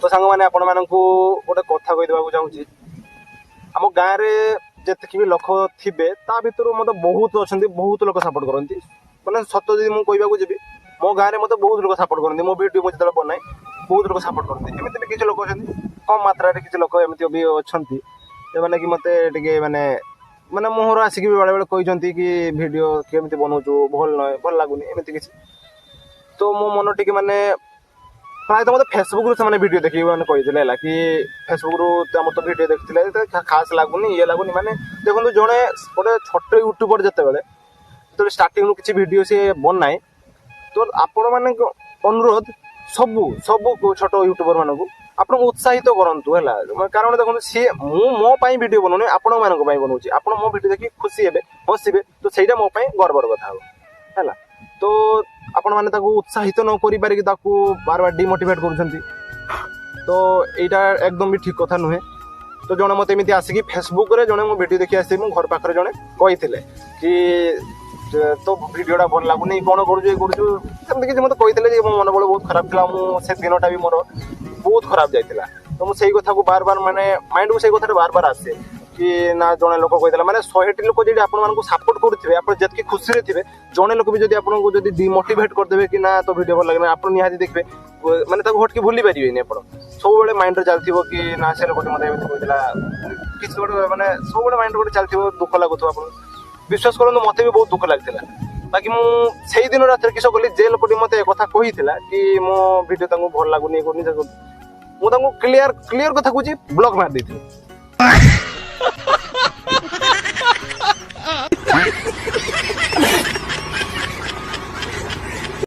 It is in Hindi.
तो सांग मैंने आपण मानकू गोटे कथा कहि देबाकू चाहूची हम गाँव रे जेतिकी भी लोक थिबे ता भितर मते बहुत अछंती बहुत लोक सपोर्ट करंती माने सत्य जदि मु कहबाकू जेबी मो गाँव रे मते बहुत लोक सपोर्ट करंती मो वीडियो मो जतले बनाए बहुत लोक सपोर्ट करंती एमिति भी किछ लोक अछंती कम मात्रा रे किछ लोक एमिति भी अछंती जे माने कि मते टिके माने माने मोहर आसिक भी बेले बेले कहते कि वीडियो केमती बनाऊँ भल न भल लगुनि एमती किसी तो मो मन टिके माने प्राय तो मतलब फेसबुक से वीडियो देखिए मैंने कही कि फेसबुक आम तो वीडियो देखते खास लगुनि ये लगुनि माने देखो जड़े गोटे छोट यूट्यूबर जिते जो स्टार्टिंग किसी वीडियो सी बनाए तो आपण मान अनुरोध सबू सबू छोट यूट्यूबर मानक आप उत्साहित करूँ है कारण देखो सी मो वीडियो बनाऊनी आपण मान बनाऊँ आप मो वीडियो देखिए खुशी हे हसबे तो सहीटा मो गर्वर कथा है तो आपण माने ताकू उत्साहित न करि पारे कि ताकू बार बार डिमोटिवेट करूछंती तो एटा एकदम भी ठीक कथा नुहे तो जने मते एमिति आसी फेसबुक रे जने मो वीडियो देखि आसी मो घर पाखरे जने कहिथिले कि तो वीडियोटा भल लागुनी कोन करूछु सेमति कि मते कहिथिले जे मो मन बळ बहुत खराब थिला मो से दिनटा भी मोर बहुत खराब जाइतिला तो मो सेही कथा को बार बार माने माइंड को सेही कथा बार बार आसे कि ना जड़े लोक कही माने 100 लोक जी आपको सपोर्ट करुवे आप जितकी खुशी रे थे जड़े लोक भी आपको डिमोटिवेट करदे कि ना तो वीडियो भल लगे आप निहाती देखिए माने हटकी भूली पारे आप सब माइंड चलती कि ना से लोक मतलब किसी गोटे मैंने सब माइंड गोटे चलती दुख लगुव आप विश्वास करूँ मत भी बहुत दुख लगता बाकी मुझे दिन रात किस कली जे लोक मत कथा कही कि मो वीडियो भल लगुनि मुझे क्लीयर कथा कह ब्लॉक मार दी